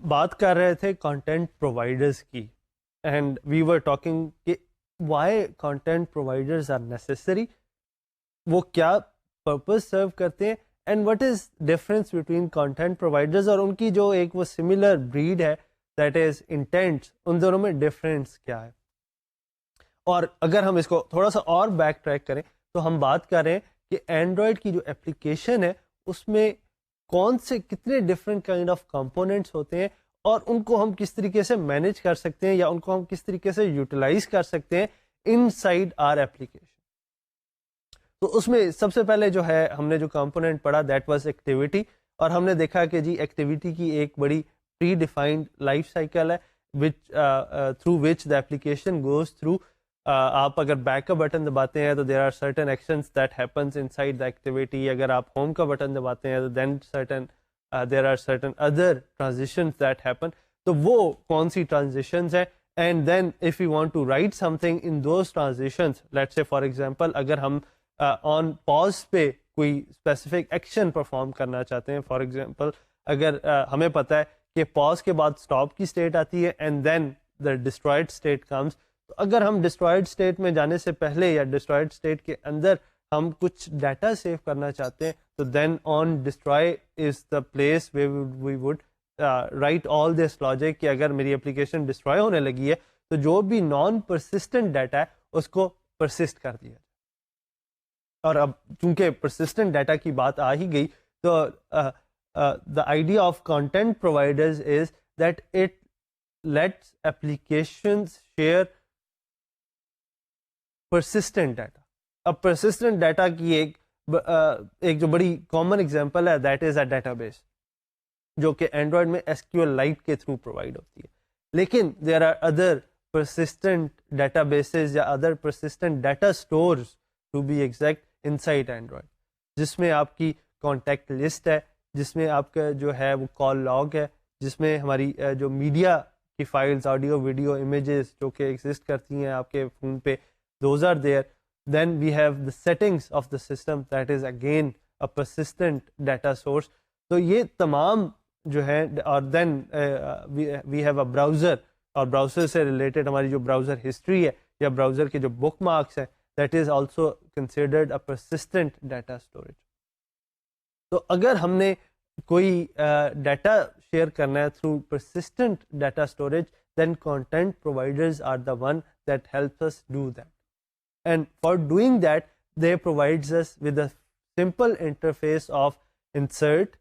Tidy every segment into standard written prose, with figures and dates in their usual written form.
बात कर रहे थे कंटेंट प्रोवाइडर्स की एंड वी वर टॉकिंग कि why content providers are necessary, वो क्या पर्पस सर्व करते हैं and what is difference between content providers और उनकी जो एक वो सिमिलर ब्रीड है दैट इज इंटेंट, उन दोनों में डिफरेंस क्या है। और अगर हम इसको थोड़ा सा और बैक ट्रैक करें तो हम बात कर रहे हैं कि एंड्रॉयड की जो एप्लीकेशन है उसमें कौन से कितने डिफरेंट काइंड ऑफ कंपोनेंट्स होते हैं और उनको हम किस तरीके से मैनेज कर सकते हैं या उनको हम किस तरीके से यूटिलाइज कर सकते हैं इनसाइड आवर एप्लीकेशन। तो उसमें सबसे पहले जो है हमने जो कंपोनेंट पढ़ा दैट वाज एक्टिविटी, और हमने देखा कि जी एक्टिविटी की एक बड़ी प्री डिफाइंड लाइफ साइकिल है which through which the application goes through. आप अगर बैक का बटन दबाते हैं तो there are certain actions that happens inside the activity, अगर आप होम का बटन दबाते हैं तो then certain there are certain other transitions that happen. तो वो कौन सी ट्रांजिशंस है and then if you want to write something in those transitions, let's say for example अगर हम ऑन पॉज पे कोई स्पेसिफिक एक्शन परफॉर्म करना चाहते हैं, फॉर एग्जांपल अगर हमें पता है कि पॉज के बाद स्टॉप की स्टेट आती है and then the destroyed state comes, तो अगर हम डिस्ट्रॉयड स्टेट में जाने से पहले या डिस्ट्रॉयड स्टेट के अंदर हम कुछ डाटा सेव करना चाहते हैं तो then on destroy is the place way we would write all this logic कि अगर मेरी एप्लीकेशन डिस्ट्रॉय होने लगी है तो जो भी नॉन परसिस्टेंट डाटा है उसको परसिस्ट कर दिया। और अब चूंकि परसिस्टेंट डाटा की बात आ ही गई तो the idea of content providers is that it let's applications share persistent data. अब परसिस्टेंट डाटा की एक जो बड़ी कॉमन एग्जांपल है दैट इज अ डेटाबेस जो कि एंड्रॉयड में SQLite के थ्रू प्रोवाइड होती है, लेकिन there are other persistent databases या other persistent data stores to be exact inside Android, जिसमें आपकी कॉन्टैक्ट लिस्ट है, जिसमें आपका जो है वो कॉल लॉग है, जिसमें हमारी जो मीडिया की फाइल्स ऑडियो वीडियो इमेजेस जो कि एग्जिस्ट करती हैं आपके फ़ोन पे, those are there. Then we have the settings of the system that is again a persistent data source. तो ये तमाम जो है, और then we have a browser, और ब्राउज़र से रिलेटेड हमारी जो ब्राउज़र हिस्ट्री है या ब्राउज़र के जो बुक मार्क्स हैं that is also considered a persistent data storage. तो अगर हमने कोई डाटा शेयर करना है through persistent data storage then content providers are the one that helps us do that, and for doing that they provides us with a simple interface of insert,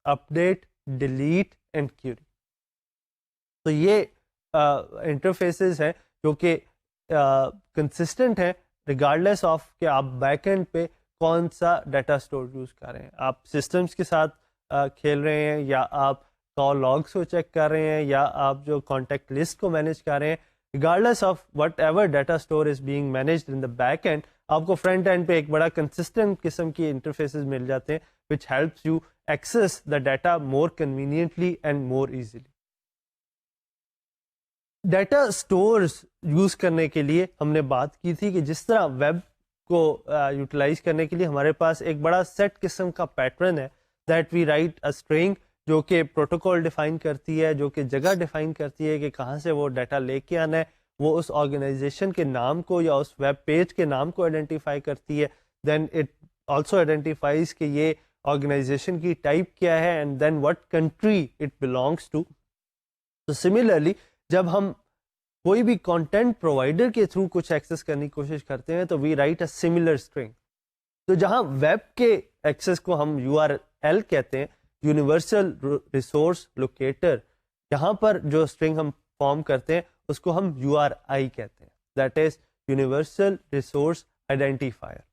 update, delete and query। तो ये interfaces हैं जो कि consistent हैं regardless of कि आप backend पे कौन सा डाटा स्टोर यूज़ कर रहे हैं, आप सिस्टम्स के साथ खेल रहे हैं या आप कॉल लॉग्स को चेक कर रहे हैं या आप जो कॉन्टैक्ट लिस्ट को मैनेज कर रहे हैं, regardless of what ever data store is being managed in the back and, आपको फ्रंट एंड पे एक बड़ा कंसिस्टेंट किस्म की इंटरफेसेस मिल जाते हैं which helps you access the data more conveniently and more easily. Data stores use करने के लिए हमने बात की थी कि जिस तरह वेब को यूटिलाइज करने के लिए हमारे पास एक बड़ा सेट किस्म का पैटर्न है that we write a string जो कि प्रोटोकॉल डिफाइन करती है, जो कि जगह डिफाइन करती है कि कहाँ से वो डाटा लेके आना है, वो उस ऑर्गेनाइजेशन के नाम को या उस वेब पेज के नाम को आइडेंटिफाई करती है, देन इट ऑल्सो आइडेंटिफाइज कि ये ऑर्गेनाइजेशन की टाइप क्या है and then what country it belongs to. तो सिमिलरली जब हम कोई भी कंटेंट प्रोवाइडर के थ्रू कुछ एक्सेस करने की कोशिश करते हैं तो we write a similar string. तो जहां वेब के एक्सेस को हम URL कहते हैं, यूनिवर्सल रिसोर्स लोकेटर, यहाँ पर जो स्ट्रिंग हम फॉर्म करते हैं उसको हम URI कहते हैं, that is universal resource identifier.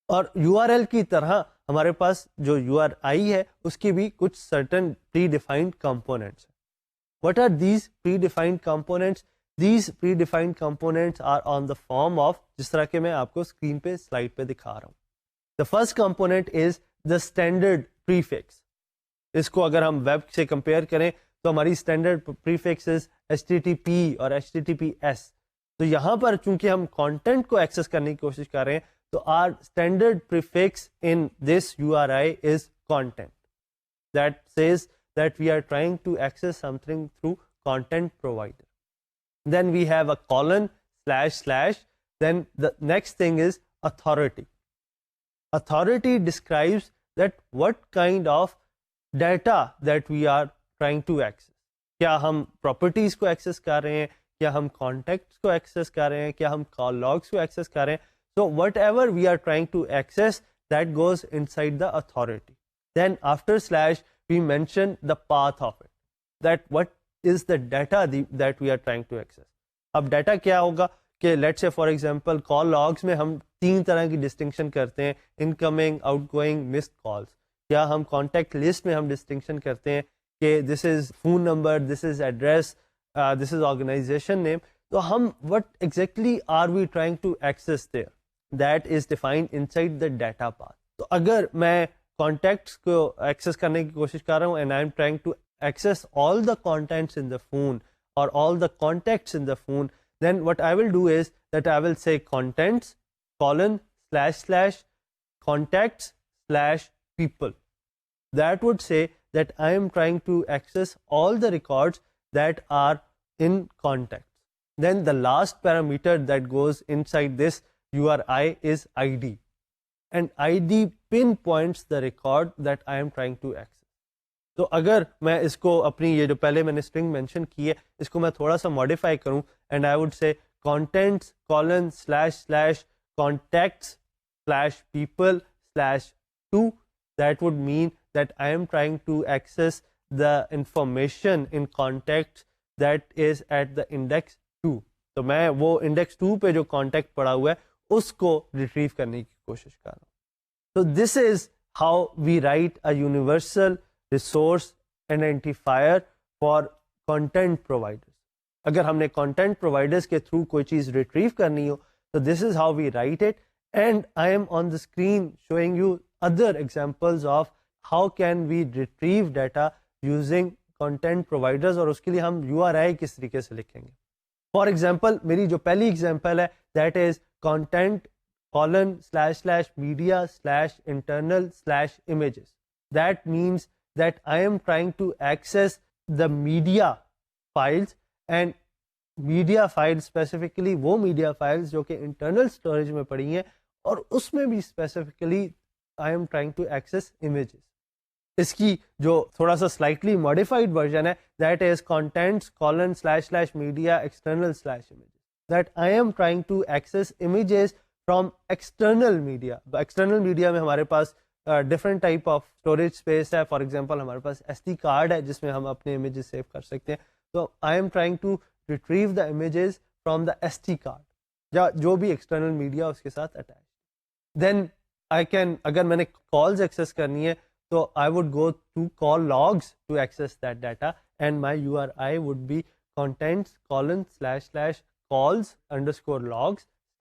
और URL की तरह हमारे पास जो URI है उसकी भी कुछ certain pre defined components. What are these predefined components? These predefined components are on the form of, जिस तरह के मैं आपको स्क्रीन पे स्लाइड पे दिखा रहा हूँ। The first component is the standard prefix। इसको अगर हम वेब से कंपेयर करें तो हमारी स्टैंडर्ड prefixes HTTP और HTTPS। तो यहाँ पर चूंकि हम कंटेंट को एक्सेस करने की कोशिश कर रहे हैं तो our standard prefix in this URI is content। That says that we are trying to access something through content provider. Then we have a colon // then the next thing is authority. Authority describes that what kind of data that we are trying to access. क्या हम properties को access कर रहे हैं, क्या हम contacts को access कर रहे हैं, क्या हम call logs को access कर रहे हैं. So whatever we are trying to access, that goes inside the authority. Then after / we mention the path of it, that what is the data that we are trying to access. अब data क्या होगा कि let's say for example call logs में हम 3 तरह की distinction करते हैं, incoming, outgoing, missed calls. या हम contact list में हम distinction करते हैं कि this is phone number, this is address, this is organization name. तो हम what exactly are we trying to access there? That is defined inside the data path. तो अगर मैं contacts को access करने की कोशिश कर रहा हूँ and I am trying to access all the contents in the phone or all the contacts in the phone, then what I will do is that I will say contents colon / contacts / people. That would say that I am trying to access all the records that are in contacts. Then the last parameter that goes inside this URI is ID. And ID pinpoints the record that I am trying to access. तो अगर मैं इसको अपनी ये जो पहले मैंने string mention की है इसको मैं थोड़ा सा मॉडिफाई करूं and I would say contents colon / contacts / people /2, that would mean that I am trying to access the information in contacts that is at the index 2. तो मैं वो index 2 पे जो contact पड़ा हुआ है उसको retrieve करने की कोशिश कर रहा हूँ. So this is how we write a universal resource identifier for content providers. अगर हमने content providers के through कोई चीज़ retrieve करनी हो तो this is how we write it, and I am on the screen showing you other examples of how can we retrieve data using content providers और उसके लिए हम URI किस तरीके से लिखेंगे. For example, मेरी जो पहली example है that is content colon / media / internal / images. That means that I am trying to access the media files, and media files specifically वो media files जो कि internal storage में पड़ी हैं और उसमें भी specifically I am trying to access images. इसकी जो थोड़ा सा slightly modified version है that is contents colon / media external / images. That I am trying to access images from external media. External media में हमारे पास different type of storage space है. For example हमारे पास SD card है जिसमें हम अपने images save कर सकते हैं. So I am trying to retrieve the images from the SD card या जो भी external media उसके साथ attached. Then I can, अगर मैंने calls access करनी है तो I would go to call logs to access that data, and my URI would be contents colon / calls _ logs /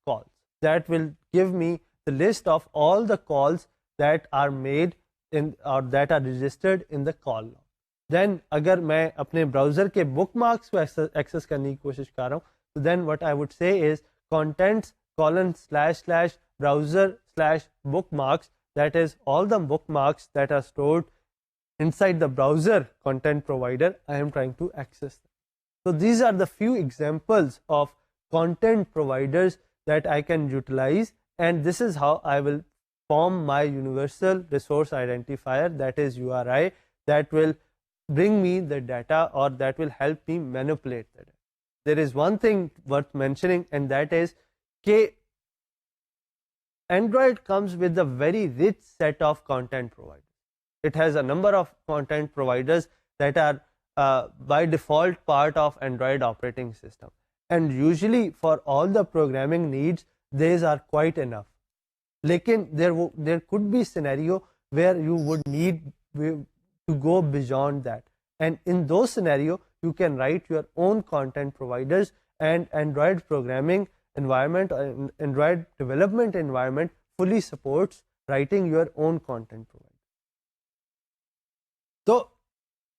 calls. That will give me the list of all the calls that are made in or that are registered in the call log. Then अगर मैं अपने browser के bookmarks को access करने की कोशिश कर रहा हूँ तो then what I would say is contents colon / browser / bookmarks, that is all the bookmarks that are stored inside the browser content provider I am trying to access them. So these are the few examples of content providers that I can utilize, and this is how I will form my universal resource identifier, that is URI, that will bring me the data or that will help me manipulate the data. There is one thing worth mentioning, and that is that Android comes with a very rich set of content providers. It has a number of content providers that are by default part of Android operating system, and usually for all the programming needs these are quite enough. Lekin there could be scenario where you would need to go beyond that, and in those scenario you can write your own content providers, and Android programming environment or Android development environment fully supports writing your own content provider. तो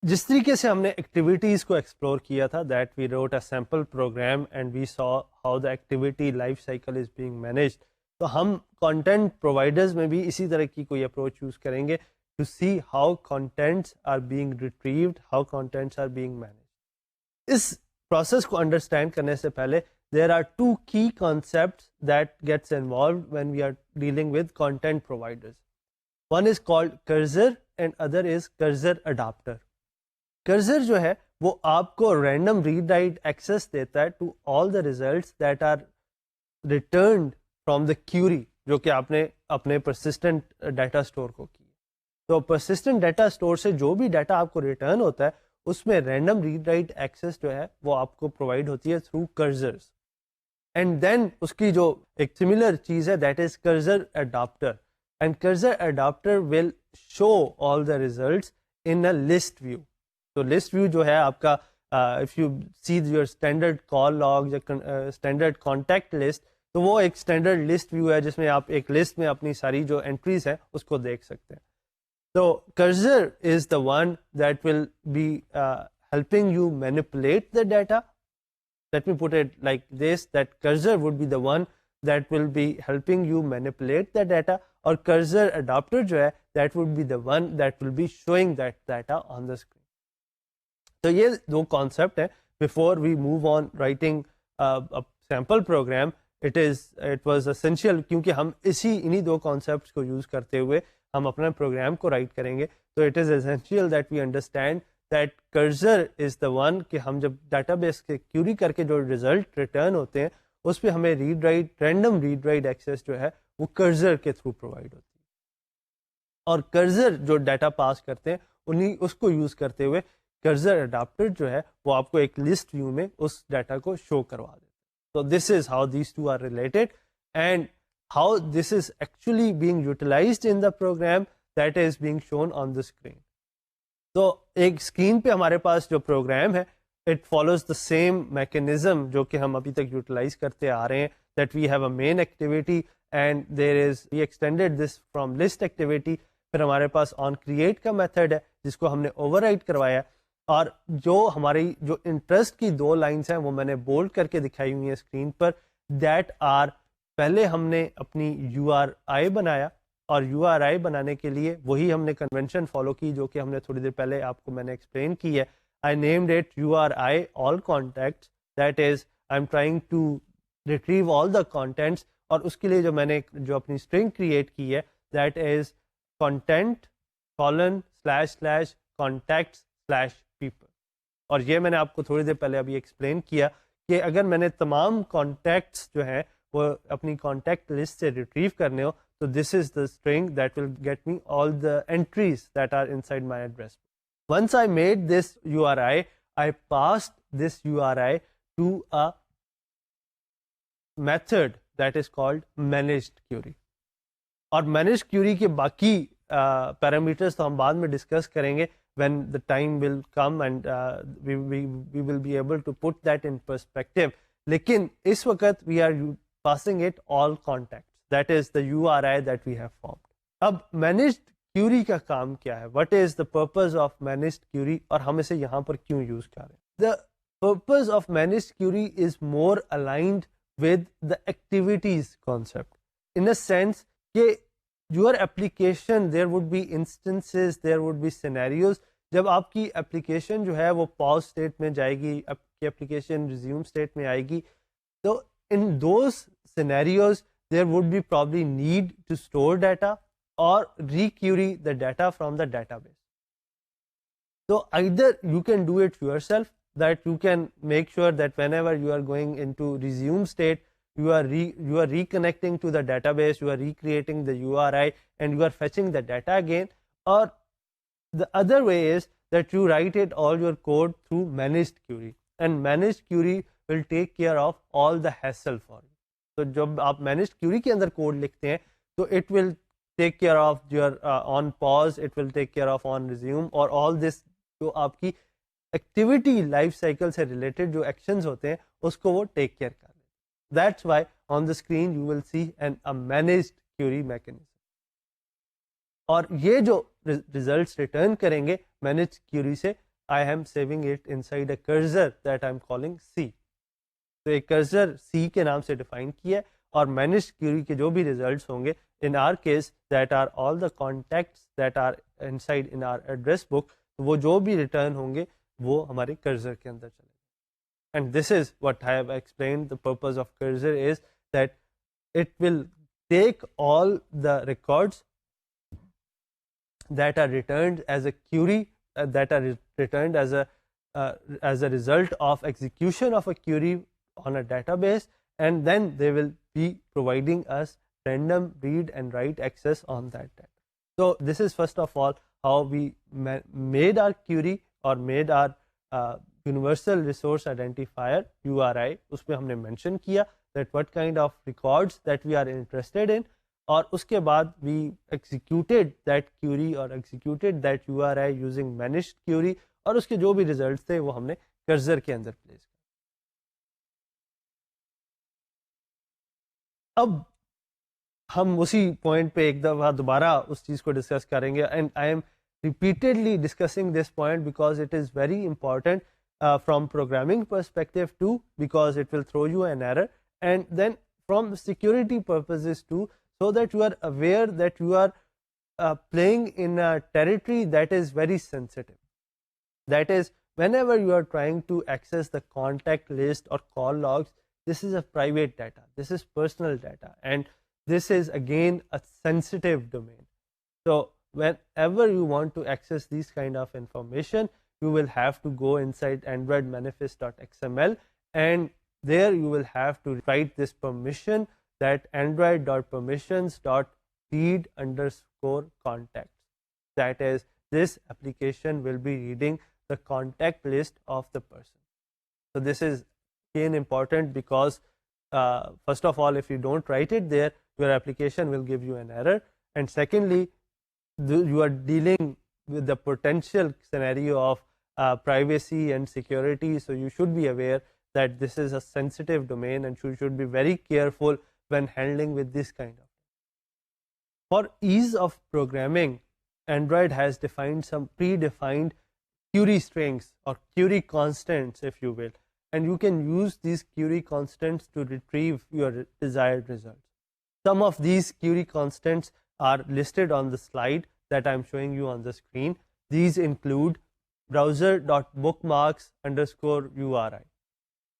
जिस तरीके से हमने activities को explore किया था, that we wrote a sample program and we saw how the activity life cycle is being managed, तो हम content providers में भी इसी तरह की कोई अप्रोच यूज़ करेंगे to see how contents are being retrieved, how contents are being managed. इस process को understand करने से पहले there are two key concepts that gets involved when we are dealing with content providers. One is called cursor and other is cursor adapter. Cursor जो है वो आपको random read write access देता है to all the results that are returned from the query जो कि आपने अपने persistent data store को की. तो persistent data store से जो भी data आपको return होता है उसमें random read write access जो है वो आपको provide होती है through cursors. And then उसकी जो एक similar चीज़ है that is cursor adapter. And cursor adapter will show all the results in a list view. तो list view जो है आपका if you see your standard call log या standard contact list तो वो एक standard list view है जिसमें आप एक list में अपनी सारी जो entries हैं उसको देख सकते हैं. So cursor is the one that will be helping you manipulate the data. Let me put it like this, that cursor would be the one that will be helping you manipulate the data और cursor adapter जो है that would be the one that will be showing that data on the screen. तो ये दो concept है. Before we move on writing a sample program, it was essential क्योंकि हम इन्हीं दो concepts को use करते हुए हम अपना program को write करेंगे. तो it is essential that we understand that cursor is the one कि हम जब database के query करके जो result return होते हैं उस पर हमें read write random read write access जो है वो cursor के through provide होती है. और cursor जो data pass करते हैं उन्हीं उसको use करते हुए cursor adapter जो है वो आपको एक list view में उस data को show करवा देते हैं. So this is how these two are related and how this is actually being utilized in the program that is being shown on the screen. तो एक स्क्रीन पे हमारे पास जो प्रोग्राम है it follows the same mechanism जो कि हम अभी तक यूटिलाइज करते आ रहे हैं that we have a main activity and we extended this from list activity. फिर हमारे पास on create का मेथड है जिसको हमने override करवाया और जो हमारी जो इंटरेस्ट की दो लाइंस हैं वो मैंने बोल्ड करके दिखाई हुई है स्क्रीन पर. दैट आर पहले हमने अपनी URI बनाया और URI बनाने के लिए वही हमने कन्वेंशन फॉलो की जो कि हमने थोड़ी देर पहले आपको मैंने एक्सप्लेन की है. I named it URI all contacts, that is I am trying to retrieve all the contents और उसके लिए जो मैंने जो अपनी स्ट्रिंग क्रिएट की है that is content : //contacts/ people. और ये मैंने आपको थोड़ी देर पहले अभी एक्सप्लेन किया कि अगर मैंने तमाम कॉन्टैक्ट्स जो हैं वो अपनी कॉन्टैक्ट लिस्ट से रिट्रीव करने हो तो this is the string that will get me all the entries that are inside my address. Once I made this URI, I passed this URI to a method that is called managed query. और managed query के बाकी parameters तो हम बाद में discuss करेंगे when the time will come and we will be able to put that in perspective. लेकिन इस वक्त we are passing it all contacts, that is the URI that we have formed. अब managed query का काम क्या है? What is the purpose of managed query और हम इसे यहाँ पर क्यों यूज कर रहे हैं? The purpose of managed query is more aligned with the activities concept in a sense कि your application there would be instances, there would be scenarios. जब आपकी एप्लीकेशन जो है वो पॉज स्टेट में जाएगी, आपकी एप्लीकेशन रिज्यूम स्टेट में आएगी, तो in those scenarios there would be probably need to store data और requery the data from the database. So either you can do it yourself, that you can make sure that whenever you are going into resume state, you are reconnecting to the database, you are recreating the URI and you are fetching the data again. Or the other way is that you write it all your code through managed query, and managed query will take care of all the hassle for you. तो जब आप managed query के अंदर code लिखते हैं तो it will take care of your on pause, it will take care of on resume और all this जो आपकी एक्टिविटी लाइफ साइकिल से रिलेटेड जो एक्शंस होते हैं उसको वो टेक केयर कर लेते हैं. That's why on the screen you will see an a managed query mechanism. और ये जो रिजल्ट्स रिटर्न करेंगे मैनेज्ड क्यूरी से, I am saving it inside a cursor that I am calling C. तो एक कर्सर सी के नाम से डिफाइन किया है और मैनेज क्यूरी के जो भी रिजल्ट्स होंगे, in our case that are all the contacts that are inside in our address book, वो जो भी रिटर्न होंगे वो हमारे कर्सर के अंदर चले. And this is what I have explained. The purpose of cursor is that it will take all the records that are returned as a query, that are returned as a result of execution of a query on a database, and then they will be providing us random read and write access on that data. So this is first of all how we made our query or made our universal resource identifier URI. उसमें हमने mention किया that what kind of records that we are interested in, और उसके बाद we executed that query or executed that URI using managed query, और उसके जो भी results थे वो हमने cursor के अंदर place किया. अब हम उसी पॉइंट पे एक दफ़ा दोबारा उस चीज़ को डिस्कस करेंगे, and I am repeatedly discussing this point because it is very important from programming perspective too, because it will throw you an error, and then from security purposes too, so that you are aware that you are playing in a territory that is very sensitive. That is, whenever you are trying to access the contact list or call logs, this is a private data, this is personal data, and this is again a sensitive domain. So whenever you want to access these kind of information, you will have to go inside Android manifest.xml, and there you will have to write this permission that android.permissions.read_contacts. That is, this application will be reading the contact list of the person. So this is again important because first of all, if you don't write it there, your application will give you an error, and secondly, you are dealing with the potential scenario of privacy and security, so you should be aware that this is a sensitive domain and you should be very careful when handling with this kind of. For ease of programming, Android has defined some predefined query strings or query constants, if you will, and you can use these query constants to retrieve your desired results. Some of these query constants are listed on the slide that I'm showing you on the screen. These include browser.bookmarks_URI.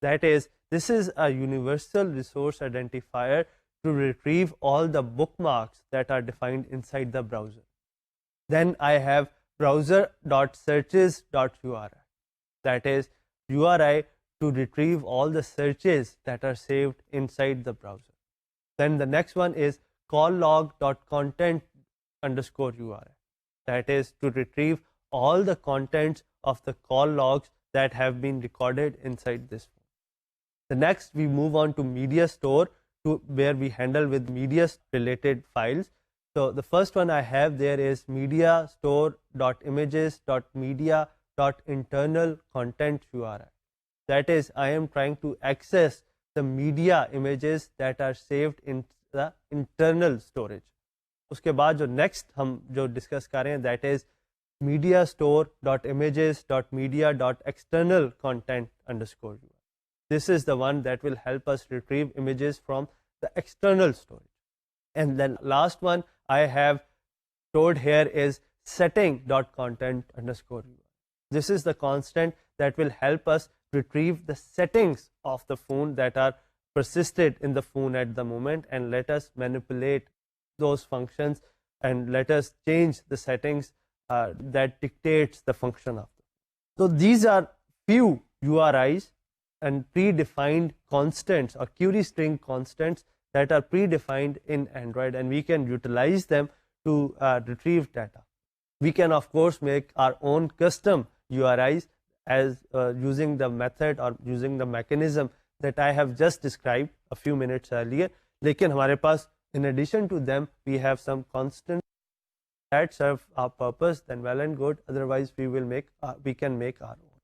That is, this is a universal resource identifier to retrieve all the bookmarks that are defined inside the browser. Then I have browser.searches.URI. That is URI to retrieve all the searches that are saved inside the browser. Then the next one is calllog.content_URI. That is to retrieve all the contents of the call logs that have been recorded inside this phone. The next, we move on to media store, to where we handle with media related files. So the first one I have there is media store.images.media.internal content URI. That is, I am trying to access the media images that are saved in the internal storage. उसके बाद जो next हम जो discuss कर रहे हैं, that is media store.images.media.external content_URI. This is the one that will help us retrieve images from the external storage. And then last one I have stored here is setting.content_URI. This is the constant that will help us retrieve the settings of the phone that are persisted in the phone at the moment, and let us manipulate those functions and let us change the settings that dictates the function of them. So these are few URIs and predefined constants or query string constants that are predefined in Android, and we can utilize them to retrieve data. We can of course make our own custom URIs as using the method or using the mechanism that I have just described a few minutes earlier. लेकिन हमारे पास in addition to them we have some constants that serve our purpose, then well and good. Otherwise we can make our own.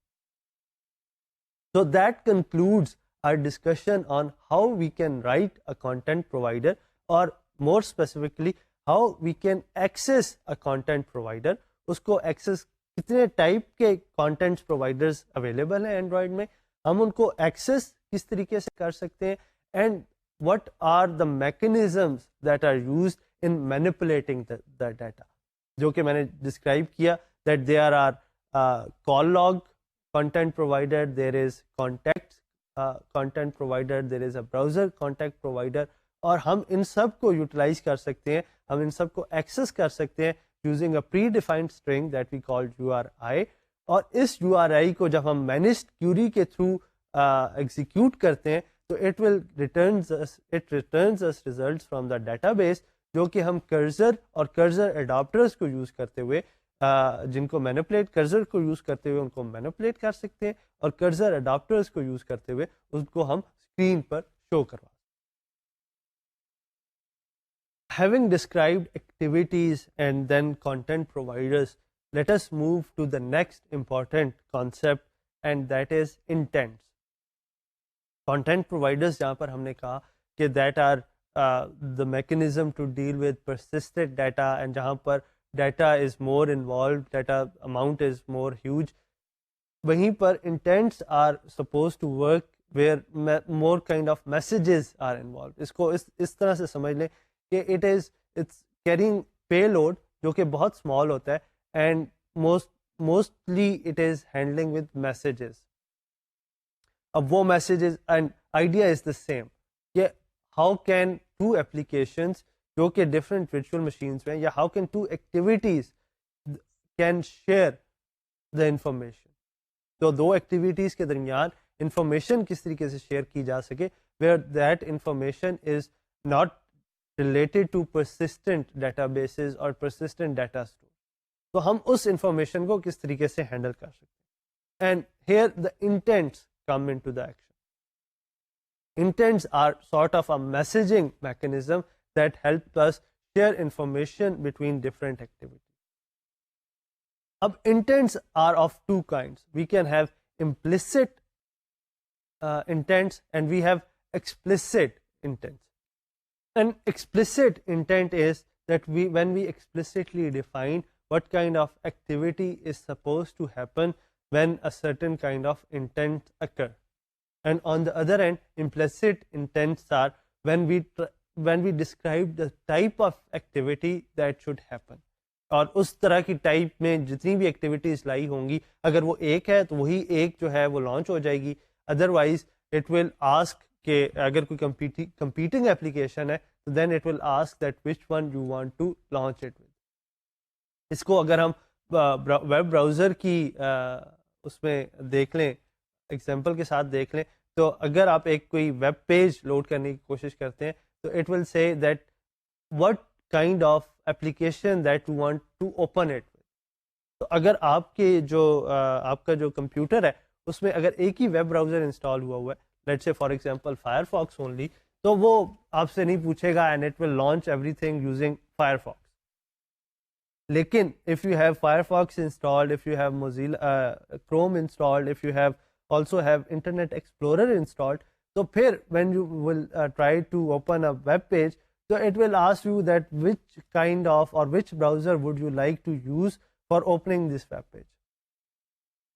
So that concludes our discussion on how we can write a content provider, or more specifically how we can access a content provider. उसको access कितने type के contents providers available हैं Android में, हम उनको access किस तरीके से कर सकते हैं, and what are the mechanisms that are used in manipulating the data, जो कि मैंने describe किया that there are call log content provider, there is contact content provider, there is a browser contact provider, और हम इन सब को utilise कर सकते हैं, हम इन सब को एक्सेस कर सकते हैं using a predefined string that we call URI. और इस URI को जब हम मैनेज्ड क्यूरी के थ्रू एग्जीक्यूट करते हैं तो it returns us results from the database, जो कि हम कर्सर और कर्सर एडाप्टर्स को यूज़ करते हुए जिनको मैनिपुलेट कर्सर को यूज़ करते हुए उनको मैनिपुलेट कर सकते हैं और कर्सर अडाप्टर्स को यूज़ करते हुए उसको हम स्क्रीन पर शो करवा. Having described activities and then content providers, let us move to the next important concept, and that is intents. Content providers जहाँ पर हमने कहा कि that are the mechanism to deal with persistent data, and जहाँ पर data is more involved, data amount is more huge, वहीं पर intents are supposed to work where more kind of messages are involved. इसको इस तरह से समझ लें कि it's carrying payload जो कि बहुत small होता है, and mostly it is handling with messages. अब वो messages and idea is the same कि how can two applications जो कि different virtual machines में, या how can two activities can share the information. तो दो activities के दरमियान information किस तरीके से share की जा सके where that information is not related to persistent databases or persistent data store. तो हम उस information को किस तरीके से handle कर सकते हैं. And here the intents come into the action. Intents are sort of a messaging mechanism that help us share information between different activities. अब intents are of two kinds. We can have implicit intents and we have explicit intents. An explicit intent is that when we explicitly define what kind of activity is supposed to happen when a certain kind of intent occur. And on the other end, implicit intents are when we describe the type of activity that should happen. और उस तरह की type में जितनी भी activities लाई होंगी, अगर वो एक है तो वही एक जो है वो लॉन्च हो जाएगी. अदरवाइज इट विल आस्क कि अगर कोई कंपीटिंग एप्लीकेशन है तो then it will ask that which one you want to launch it with. इसको अगर हम वेब ब्राउज़र की उसमें देख लें, एग्जांपल के साथ देख लें, तो अगर आप एक कोई वेब पेज लोड करने की कोशिश करते हैं तो it will say that what kind of application that you want to open it. तो अगर आपके जो आपका जो कंप्यूटर है उसमें अगर एक ही वेब ब्राउज़र इंस्टॉल हुआ है, let's say for example Firefox only, तो वो आपसे नहीं पूछेगा and it will launch everything using Firefox. लेकिन if you have Firefox installed, if you have Mozilla Chrome installed, if you have also have Internet Explorer installed, so फिर when you will try to open a web page, so it will ask you that which kind of or which browser would you like to use for opening this web page.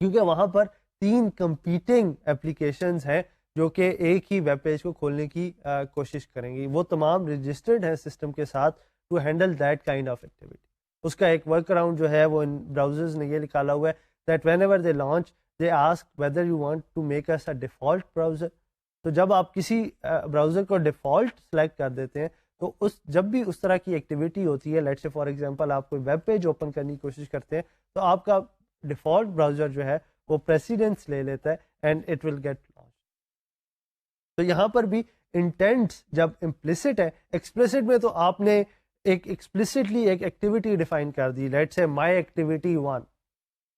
क्योंकि वहाँ पर 3 competing applications हैं जो कि एक ही web page को खोलने की कोशिश करेंगी. वो तमाम रजिस्टर्ड हैं सिस्टम के साथ to handle that kind of activity. उसका एक वर्क अराउंड जो है वो इन ब्राउजर्स ने ये निकाला हुआ है that when ever they launch they ask whether you want to make us a default browser. तो जब आप किसी ब्राउज़र को डिफ़ॉल्ट सेलेक्ट कर देते हैं तो उस जब भी उस तरह की एक्टिविटी होती है, लेट्स से फॉर एग्जांपल आप कोई वेब पेज ओपन करने की कोशिश करते हैं तो आपका डिफ़ॉल्ट ब्राउज़र जो है वो प्रेसिडेंस ले लेता है and it will get launch. तो यहाँ पर भी इंटेंट्स जब इम्प्लिसिट है, एक्सप्लिसिट में तो आपने एक एक्सप्लिसिटली एक एक्टिविटी डिफाइन कर दी, let's say my activity 1,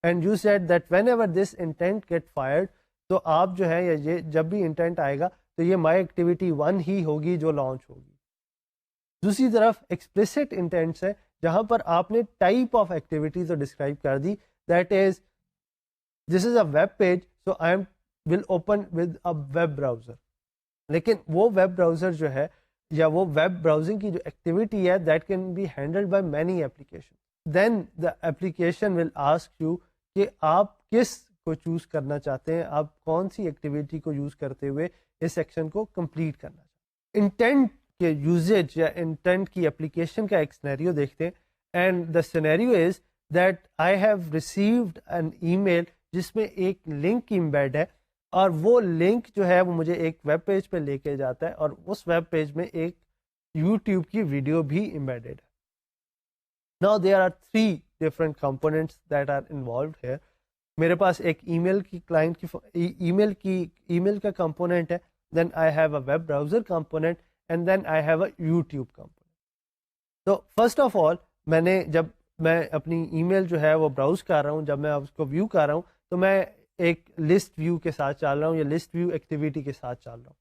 and you said that whenever this intent get fired, तो आप जो है ये जब भी इंटेंट आएगा तो ये माई एक्टिविटी 1 ही होगी जो लॉन्च होगी. दूसरी तरफ एक्सप्लिसिट इंटेंट्स है जहां पर आपने टाइप ऑफ एक्टिविटी तो डिस्क्राइब कर दी, that is this is a web page so I am will open with a web browser. लेकिन वो वेब ब्राउज़र जो है या वो वेब ब्राउजिंग की जो एक्टिविटी है that can be handled by many application. Then the application will ask you कि आप किस को चूज़ करना चाहते हैं, आप कौन सी एक्टिविटी को यूज़ करते हुए इस सेक्शन को कंप्लीट करना चाहते हैं. इंटेंट के यूजेज या इंटेंट की एप्लीकेशन का एक सिनेरियो देखते हैं. And the scenario is that I have received an email जिसमें एक लिंक इम्बेड है, और वो लिंक जो है वो मुझे एक वेब पेज पे लेके जाता है, और उस वेब पेज में एक यूट्यूब की वीडियो भी इम्बेडेड है. Now there are 3 different components that are involved here. मेरे पास एक ईमेल की क्लाइंट की ईमेल का कंपोनेंट है, then I have a web browser component, and then I have a YouTube component. तो फर्स्ट ऑफ ऑल जब मैं अपनी ईमेल जो है वो ब्राउज कर रहा हूँ, जब मैं उसको व्यू कर रहा हूँ, तो मैं एक लिस्ट व्यू के साथ चल रहा हूँ या लिस्ट व्यू एक्टिविटी के साथ चल रहा हूँ.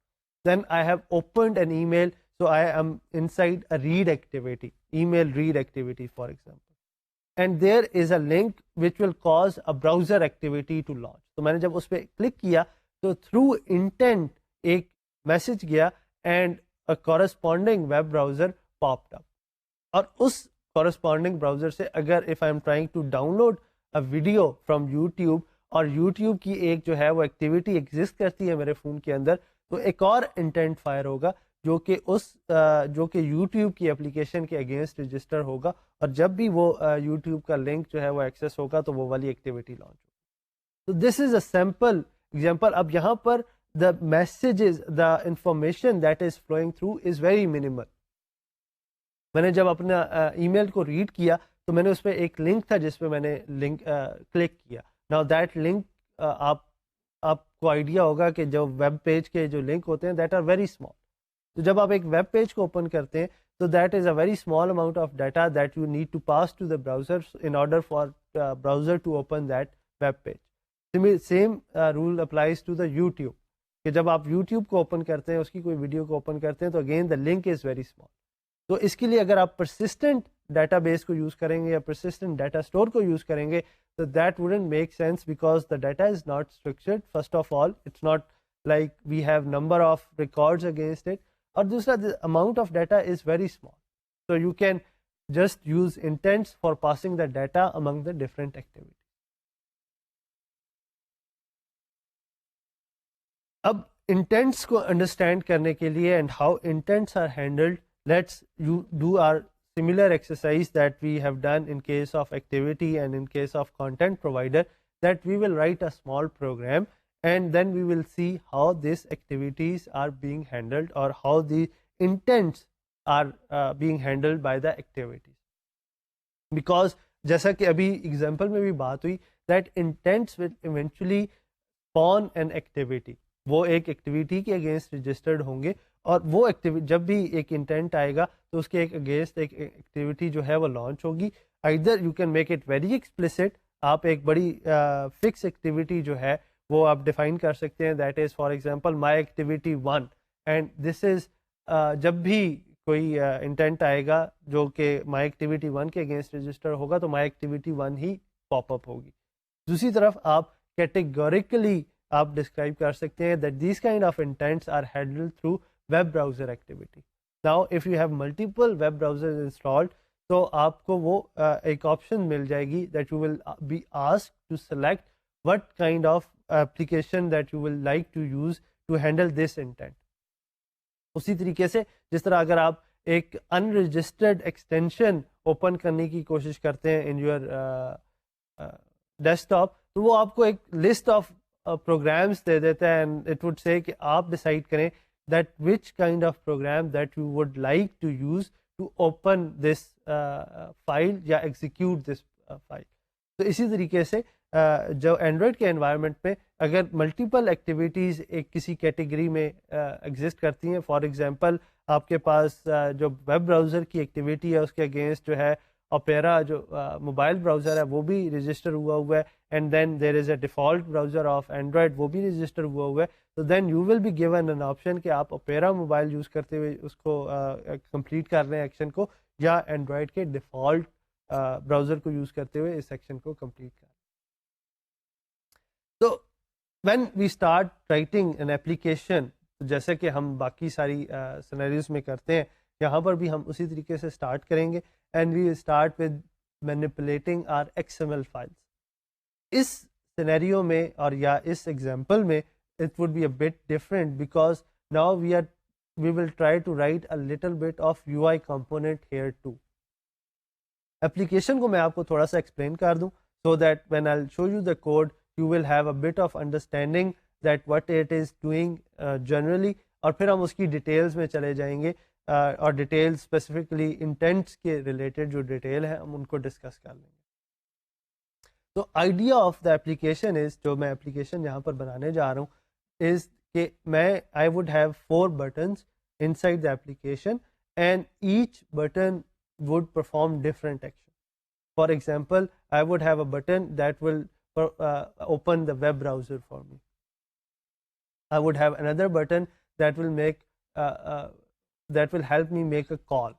Then I have opened an email, so I am inside a read activity, email read activity for example, and there is a link which will cause a browser activity to launch. तो मैंने जब उस पर click किया तो through intent एक message गया and a corresponding web browser popped up. और उस कॉरेस्पॉन्डिंग ब्राउजर से अगर if I am trying to download a video from YouTube, और यूट्यूब की एक जो है वो एक्टिविटी एग्जिस्ट करती है मेरे फ़ोन के अंदर, तो एक और इंटेंट फायर होगा जो कि यूट्यूब की एप्लीकेशन के अगेंस्ट रजिस्टर होगा, और जब भी वो यूट्यूब का लिंक जो है वो एक्सेस होगा तो वो वाली एक्टिविटी लॉन्च होगी. तो this is a simple example. अब यहाँ पर the messages, the information that is flowing through is very minimal. मैंने जब अपना ईमेल को रीड किया तो मैंने उस पर एक लिंक था जिस पे मैंने लिंक क्लिक किया. नाउ दैट लिंक, आपको आइडिया होगा कि जो वेब पेज के जो लिंक होते हैं दैट आर वेरी स्मॉल. तो जब आप एक वेब पेज को ओपन करते हैं तो that is a very small amount of data that you need to pass to the browser in order for browser to open that web page. Same rule applies to the YouTube, कि जब आप YouTube को open करते हैं, उसकी कोई video को open करते हैं, तो again the link is very small. तो इसके लिए अगर आप परसिस्टेंट डाटाबेस को यूज़ करेंगे या परसिस्टेंट डाटा स्टोर को यूज़ करेंगे, तो that wouldn't make sense because the data is not structured. First of all it's not like we have number of records against it, और दूसरा the amount of data is very small. So you can just use intents for passing the data among the different activities. अब intents को understand करने के लिए and how intents are handled, let's do our similar exercise that we have done in case of activity and in case of content provider, that we will write a small program and then we will see how these activities are being handled or how the intents are being handled by the activities. Because जैसा कि अभी example में भी बात हुई, that intends will eventually spawn an activity. वो एक activity के अगेंस्ट रजिस्टर्ड होंगे, और वो एक्टिविटी जब भी एक इंटेंट आएगा तो उसके एक अगेंस्ट एक एक्टिविटी जो है वो लॉन्च होगी. Either you can make it very explicit, आप एक बड़ी फिक्स एक्टिविटी जो है वो आप डिफाइन कर सकते हैं, that is for example my activity 1, and this is जब भी कोई इंटेंट आएगा जो कि माई एक्टिविटी 1 के अगेंस्ट रजिस्टर होगा तो माई एक्टिविटी 1 ही पॉपअप होगी. दूसरी तरफ आप कैटेगोरिकली आप डिस्क्राइब कर सकते हैं that this kind of intents are handled through web browser activity. Now if you have multiple web browsers installed, तो आपको वो एक ऑप्शन मिल जाएगी that you will be asked to select what kind of application that you will like to use to handle this intent. उसी तरीके से जिस तरह अगर आप एक अनरजिस्टर्ड एक्सटेंशन ओपन करने की कोशिश करते हैं इन योर डेस्कटॉप, तो वो आपको एक लिस्ट ऑफ प्रोग्राम्स दे देता है, एंड इट वुड से कि आप डिसाइड करें that which kind of program that you would like to use to open this file या एग्जीक्यूट दिस फाइल. तो इसी तरीके से जो एंड्रॉयड के एनवायरनमेंट में अगर मल्टीपल एक्टिविटीज़ एक किसी कैटेगरी में एग्जिस्ट करती हैं, फॉर एग्जांपल आपके पास जो वेब ब्राउज़र की एक्टिविटी है उसके अगेंस्ट जो है ओपेरा जो मोबाइल ब्राउज़र है वो भी रजिस्टर हुआ है, and then there is a default browser of Android वो भी रजिस्टर हुआ है. तो then you will be given an option कि आप ओपेरा मोबाइल यूज़ करते हुए उसको कंप्लीट कर रहे हैं एक्शन को, या एंड्रॉयड के डिफ़ॉल्ट ब्राउज़र को यूज़ करते हुए इस सेक्शन को कंप्लीट करें. तो when we start writing an application, जैसे कि हम बाकी सारी सिनेरियोज में करते हैं, यहाँ पर भी हम उसी तरीके से स्टार्ट करेंगे and we start with manipulating our XML files. इस सिनेरियो में और या इस एग्जांपल में it would be a bit different because now we are we will try to write a little bit of UI component here too. Application को मैं आपको थोड़ा सा explain कर दूं, so that when I'll show you the code you will have a bit of understanding that what it is doing generally, और फिर हम उसकी डिटेल्स में चले जाएंगे और डिटेल्स स्पेसिफिकली इंटेंट्स के रिलेटेड जो डिटेल है हम उनको डिस्कस कर लेंगे. तो idea of the application is, जो मैं एप्लीकेशन यहाँ पर बनाने जा रहा हूँ, इज कि मैं I would have 4 buttons inside the application and each button would perform different action. For example, I would have a button that will open the web browser for me. I would have another button that will make that will help me make a call.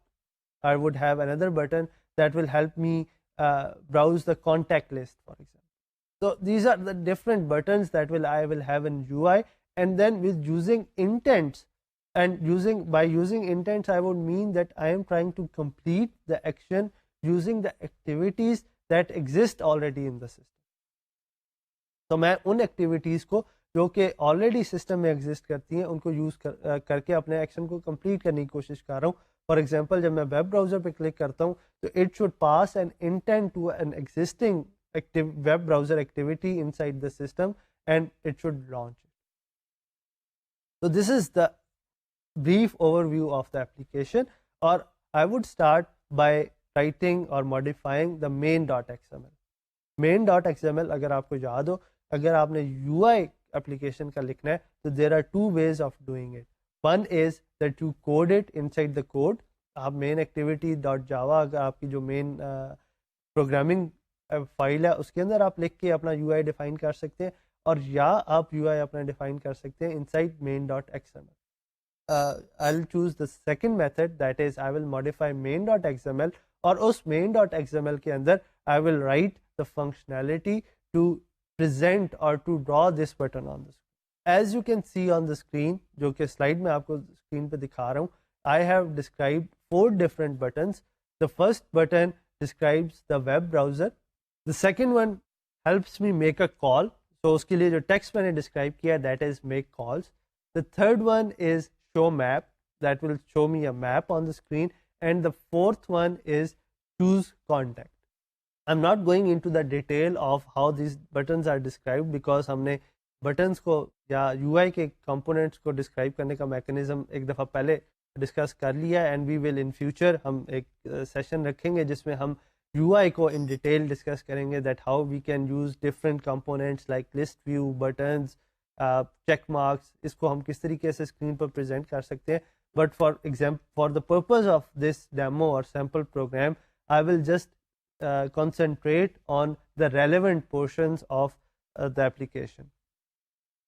I would have another button that will help me browse the contact list, for example. So these are the different buttons that I will have in UI, and then with using intents, and by using intents I would mean that I am trying to complete the action using the activities that exist already in the system. तो मैं उन activities को जो कि already system में exist करती हैं उनको यूज़ करके अपने एक्शन को कंप्लीट करने की कोशिश कर रहा हूँ. फॉर एग्जांपल, जब मैं वेब ब्राउज़र पे क्लिक करता हूँ तो it should pass an intent to an existing web browser activity inside the system and it should launch it. So this is the brief overview of the application, or I would start by writing or modifying the main.xml. Main.xml अगर आपको याद हो, अगर आपने UI application का लिखना है तो there are 2 ways of doing it. One is that you code it inside the code. आप main activity.java अगर आपकी जो main programming फाइल है उसके अंदर आप लिख के अपना UI डिफाइन कर सकते हैं, और या आप UI अपना डिफाइन कर सकते हैं inside main.xml. I'll choose the second method, that is I will modify main.xml, और उस main.xml के अंदर I will write the functionality to present or to draw this button on the screen. As you can see on the screen, जो कि slide में आपको screen पे दिखा रहा हूँ, I have described 4 different buttons. The first button describes the web browser. The second one helps me make a call. So उसके लिए जो text मैंने describe किया, that is make calls. The third one is show map, that will show me a map on the screen. And the fourth one is choose contact. I'm not going into the detail of how these buttons are described because हमने buttons को या UI के components को describe करने का mechanism एक दफ़ा पहले discuss कर लिया, and we will in future हम एक session रखेंगे जिसमें हम UI को in detail discuss करेंगे, that how we can use different components like list view, buttons, check marks, इसको हम किस तरीके से screen पर present कर सकते हैं. But for example, for the purpose of this demo or sample program, I will just concentrate on the relevant portions of the application.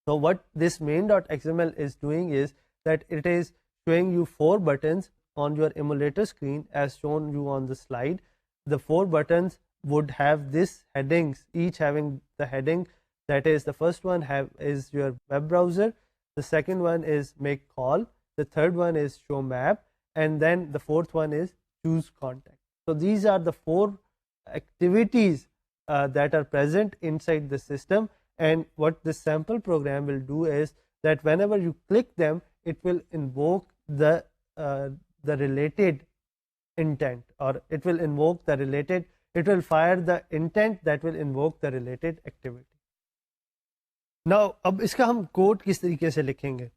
So what this main.xml is doing is that it is showing you 4 buttons on your emulator screen as shown you on the slide. The 4 buttons would have this headings, each having the heading, that is the first one is your web browser, the second one is make call, the third one is show map, and then the fourth one is choose contact. So these are the 4 activities that are present inside the system, and what this sample program will do is that whenever you click them, it will invoke the related intent, or it will invoke the related, it will fire the intent that will invoke the related activity. Now अब इसका हम code किस तरीके से लिखेंगे?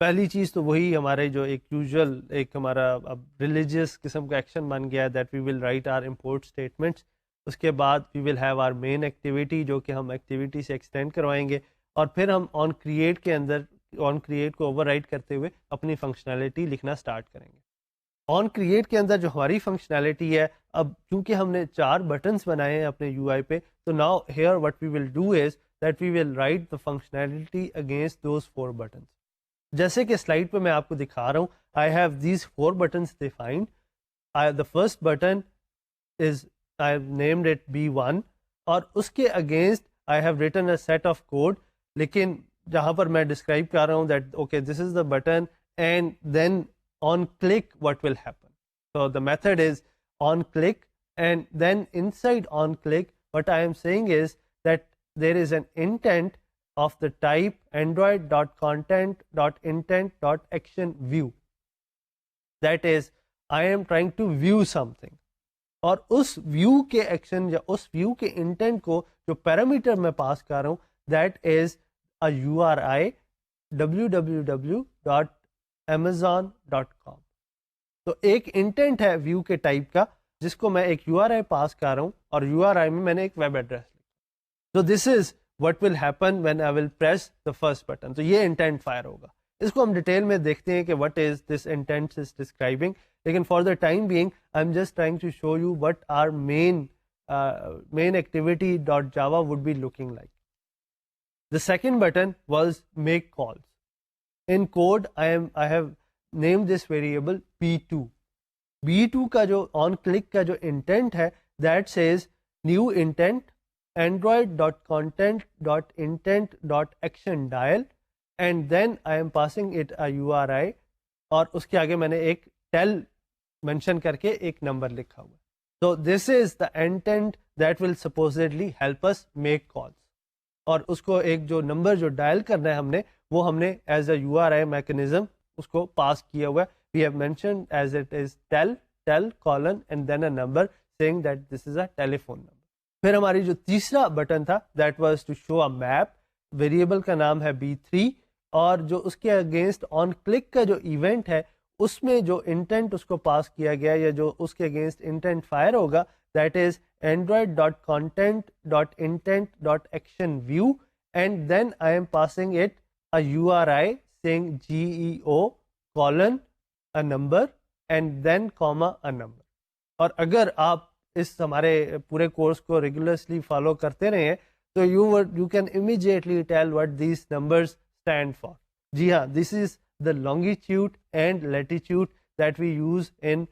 पहली चीज़ तो वही हमारे जो एक यूजुअल एक हमारा अब रिलीजियस किस्म का एक्शन बन गया है, that we will write our import statements. उसके बाद we will have our main activity जो कि हम एक्टिविटी से एक्सटेंड करवाएंगे, और फिर हम ऑन क्रिएट के अंदर ऑन क्रिएट को ओवरराइट करते हुए अपनी फंक्शनैलिटी लिखना स्टार्ट करेंगे. ऑन क्रिएट के अंदर जो हमारी फंक्शनैलिटी है, अब क्योंकि हमने 4 बटन्स बनाए हैं अपने UI पे, तो now here what we will do is that we will write the functionality against those 4 buttons. जैसे कि स्लाइड पे मैं आपको दिखा रहा हूँ, I have these 4 buttons defined. The first button is I have named it B1, और उसके against I have written a set of code, लेकिन जहाँ पर मैं डिस्क्राइब कर रहा हूँ that okay this is the button and then on click what will happen. So the method is on click, and then inside on click what I am saying is that there is an intent of the type android.content.intent.action view. That is I am trying to view something, और उस view के action या उस view के intent को जो parameter मैं पास कर रहा हूँ that is a URI www.amazon.com। तो एक इंटेंट है व्यू के टाइप का जिसको मैं एक URI पास कर रहा हूँ और URI में मैंने एक वेब एड्रेस लिखा। तो this is what will happen when I will press the first button. तो ये इंटेंट फायर होगा। इसको हम डिटेल में देखते हैं कि what is this intent is describing, लेकिन for the time being I am just trying to show you what are main activity dot java would be looking like. The second button was make calls. In code I have named this variable b2. b2 का जो on click का जो intent है that says new intent android.content.intent.action dial and then I am passing it a URI और उसके आगे मैंने एक tell mention करके एक नंबर लिखा हुआ। So this is the intent that will supposedly help us make calls. और उसको एक जो नंबर जो डायल करना है वो हमने एज अ URI मैकेनिज्म उसको पास किया हुआ है। We have mentioned as it is tell colon and then a number saying that this is a telephone number. फिर हमारी जो तीसरा बटन था that was to show a map. Variable का नाम है b3 और जो उसके अगेंस्ट ऑन क्लिक का जो इवेंट है उसमें जो इंटेंट उसको पास किया गया या जो उसके अगेंस्ट इंटेंट फायर होगा that is android.content.intent.action view and then I am passing it a URI saying GEO colon a number and then comma a number. और अगर आप इस हमारे पूरे कोर्स को रेगुलरली फॉलो करते रहे तो you can immediately tell what these numbers stand for. जी हाँ, this is the longitude and latitude that we use in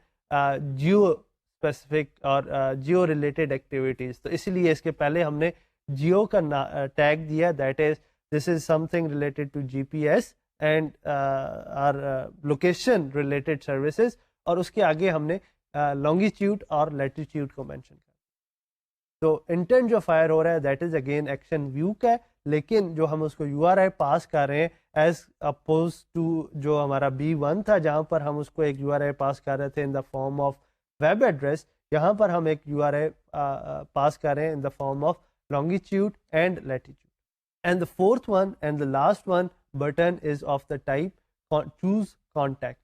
geo specific or geo related activities. तो इसीलिए इसके पहले हमने geo का टैग दिया that is this is something related to GPS and our location related services और उसके आगे हमने longitude और latitude को मेंशन किया। तो इंटेंट जो फायर हो रहा है that is again action view का है, लेकिन जो हम उसको URI पास कर रहे हैं एज अपोज टू जो हमारा B1 था जहां पर हम उसको एक URI पास कर रहे थे इन the form of web address, यहाँ पर हम एक URI पास कर रहे हैं इन the form of longitude and latitude. And the fourth one and the last one button is of the type choose contact.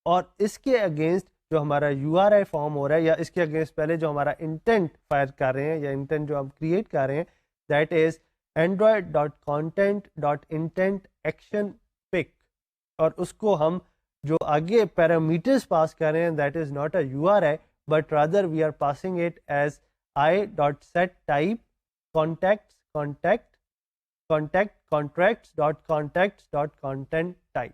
और इसके अगेंस्ट जो हमारा URI फॉर्म हो रहा है या इसके अगेंस्ट पहले जो हमारा इंटेंट फायर कर रहे हैं या इंटेंट जो हम क्रिएट कर रहे हैं दैट इज android.content.intent.action.pick और उसको हम जो आगे पैरामीटर्स पास कर रहे हैं that is not a URI but rather we are passing it as i.setType contacts contracts.content type.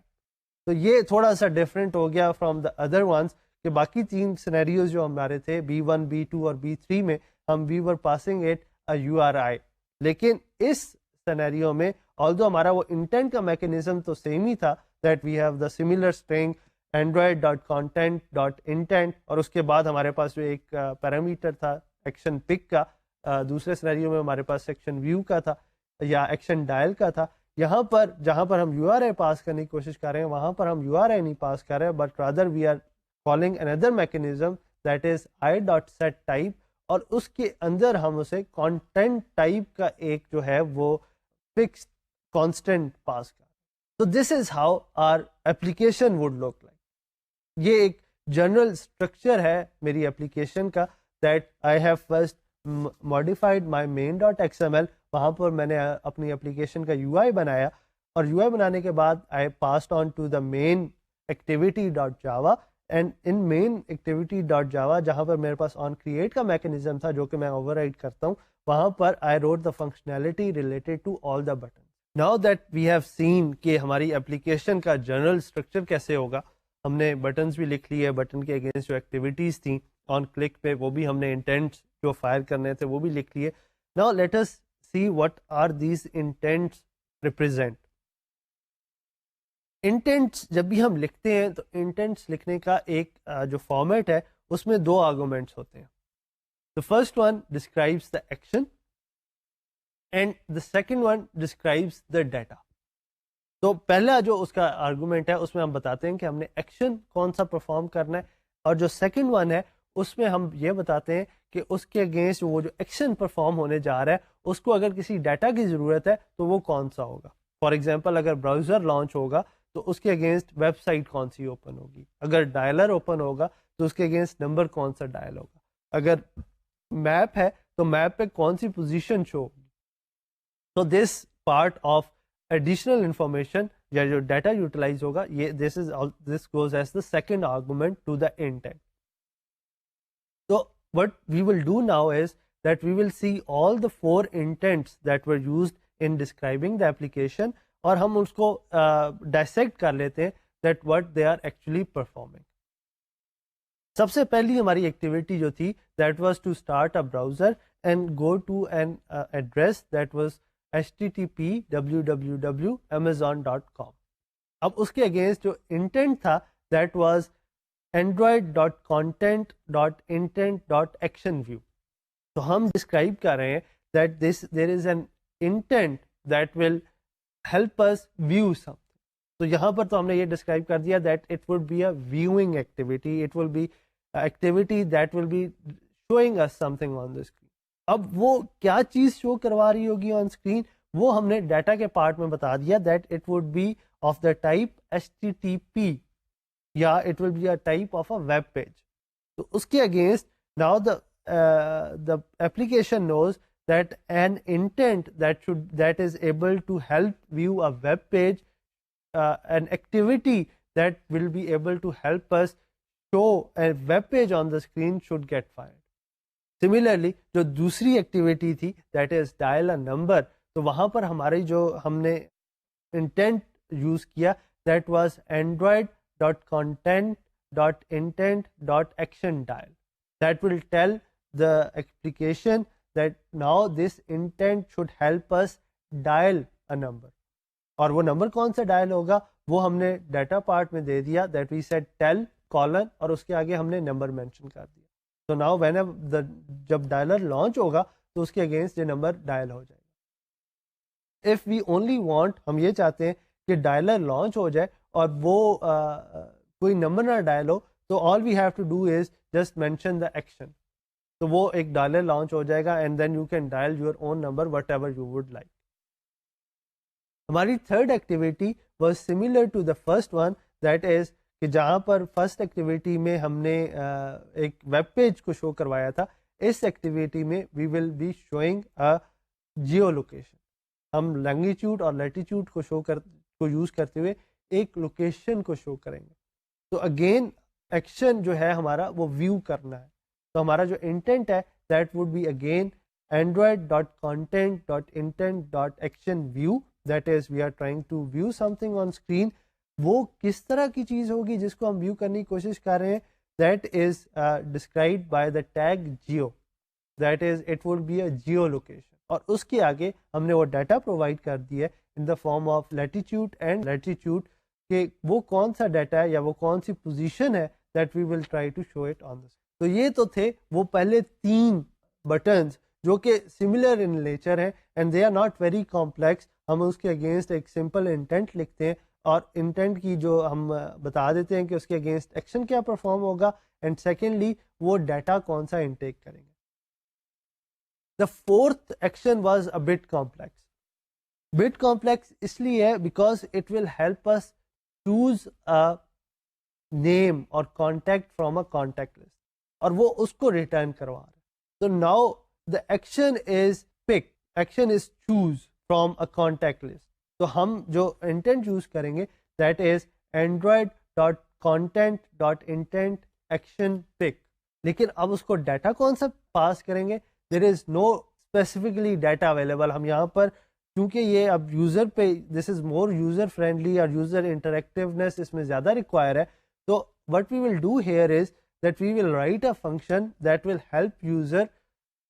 तो ये थोड़ा सा डिफरेंट हो गया फ्रॉम द अदर वंस कि बाकी तीन सिनेरियोज जो हमारे थे B1, B2 और B3 में हम we were passing it a URI, लेकिन इस सिनेरियो में ऑल्दो हमारा वो इंटेंट का मैकेनिज्म तो सेम ही था that we have the similar string android.content.intent और उसके बाद हमारे पास जो एक पैरामीटर था एक्शन पिक का, दूसरे सिनेरियो में हमारे पास एक्शन व्यू का था या एक्शन डायल का था। यहाँ पर जहाँ पर हम URI पास करने की कोशिश कर रहे हैं वहाँ पर हम URI नहीं पास कर रहे हैं but rather we are calling another mechanism that is i.setType और उसके अंदर हम उसे कंटेंट टाइप का एक जो है वो फिक्स्ड कांस्टेंट पास कर। तो this is how our application would look like. ये एक जनरल स्ट्रक्चर है मेरी एप्लीकेशन का that I have first modified my main.xml, वहाँ पर मैंने अपनी एप्लीकेशन का UI बनाया और UI बनाने के बाद I passed on to the main activity.java and in main activity.java जहाँ पर मेरे पास ऑन क्रिएट का मैकेनिज्म था जो कि मैं ओवरराइड करता हूँ, वहाँ पर I wrote the functionality related to all the button. Now that we have seen कि हमारी एप्लीकेशन का जनरल स्ट्रक्चर कैसे होगा, हमने बटन्स भी लिख लिए, बटन के अगेंस्ट जो एक्टिविटीज़ थी ऑन क्लिक पे वो भी हमने इंटेंट्स जो फायर करने थे वो भी लिख लिए। Now let us see what are these intents represent. Intents जब भी हम लिखते हैं तो इंटेंट्स लिखने का एक जो फॉर्मेट है उसमें दो आर्गुमेंट्स होते हैं। The first one describes the action and the second one describes the data. तो पहला जो उसका आर्गुमेंट है उसमें हम बताते हैं कि हमने एक्शन कौन सा परफॉर्म करना है, और जो सेकंड वन है उसमें हम ये बताते हैं कि उसके अगेंस्ट वो जो एक्शन परफॉर्म होने जा रहा है उसको अगर किसी डाटा की ज़रूरत है तो वो कौन सा होगा। फॉर एग्जांपल अगर ब्राउज़र लॉन्च होगा तो उसके अगेंस्ट वेबसाइट कौन सी ओपन होगी, अगर डायलर ओपन होगा तो उसके अगेंस्ट नंबर कौन सा डायल होगा, अगर मैप है तो मैप पे कौन सी पोजीशन शो होगी। तो this part of additional information या जो डाटा यूटिलाइज होगा, ये this goes as the second argument to the intent. So what we will do now is that we will see all the four intents that were used in describing the application, और हम उसको dissect कर लेते हैं that what they are actually performing. सबसे पहली हमारी activity जो थी that was to start a browser and go to an address that was http www.amazon.com. अब उसके अगेंस्ट जो इंटेंट था that was android.content.intent.action view. तो हम डिस्क्राइब कर रहे हैं that there is an intent that will help us view something. तो यहाँ पर तो हमने ये डिस्क्राइब कर दिया that it would be a viewing activity, it will be activity that will be showing us something on the screen. अब वो क्या चीज़ शो करवा रही होगी ऑन स्क्रीन, वो हमने डाटा के पार्ट में बता दिया that it would be of the type HTTP या it will be a type of a web page. तो उसके against now the application knows that an intent that is able to help view a web page, an activity that will be able to help us show a web page on the screen should get fired. Similarly जो दूसरी activity थी that is dial a number, तो वहाँ पर हमारी जो हमने intent use किया that was android.content.intent.action dial. That will tell the application that now this intent should help us dial a number. और वो नंबर कौन सा डायल होगा वो हमने डाटा पार्ट में दे दिया that we said tell colon और उसके आगे हमने नंबर मेंशन कर दिया. तो now whenever जब डायलर लॉन्च होगा तो उसके अगेंस्ट ये नंबर डायल हो जाएगा. If we only want, हम ये चाहते हैं कि डायलर लॉन्च हो जाए और वो कोई नंबर ना डायल हो, तो all we have to do is just mention the action. तो वो एक डायलर लॉन्च हो जाएगा and then you can dial your own number whatever you would like. हमारी third activity was similar to the first one, that is कि जहाँ पर first activity में हमने एक वेब पेज को शो करवाया था, इस एक्टिविटी में we will be showing a geo location. हम लैंगिट्यूड और लैटिट्यूड को यूज़ करते हुए एक लोकेशन को शो करेंगे. तो अगेन एक्शन जो है हमारा वो व्यू करना है. तो हमारा जो इंटेंट है that would be again android.content.intent.action view, that is we are trying to view something on screen. वो किस तरह की चीज़ होगी जिसको हम व्यू करने की कोशिश कर रहे हैं, that is described by the tag geo, that is it would be a geo location. और उसके आगे हमने वो डाटा प्रोवाइड कर दिया in the form of latitude and latitude कि वो कौन सा डाटा है या वो कौन सी पोजीशन है that we will try to show it on the. तो ये तो थे वो पहले 3 बटन्स जो कि सिमिलर इन नेचर हैं and they are not very complex. हम उसके अगेंस्ट एक सिंपल इंटेंट लिखते हैं और इंटेंट की जो हम बता देते हैं कि उसके अगेंस्ट एक्शन क्या परफॉर्म होगा एंड सेकेंडली वो डाटा कौन सा इनटेक करेंगे. The fourth action was a bit complex. Bit complex इसलिए है because it will help us choose a name or contact from a contact list और वो उसको return करवा रहा है. So now the action is pick, action is choose from a contact list. तो हम जो intent use करेंगे that is android.content.intent.action pick. लेकिन अब उसको डाटा कौन सा पास करेंगे, there is no specifically data available. हम यहाँ पर क्योंकि ये अब यूज़र पे this is more user friendly और यूज़र इंटरेक्टिवनेस इसमें ज़्यादा रिक्वायर है. तो what we will do here is that we will write a function that will help user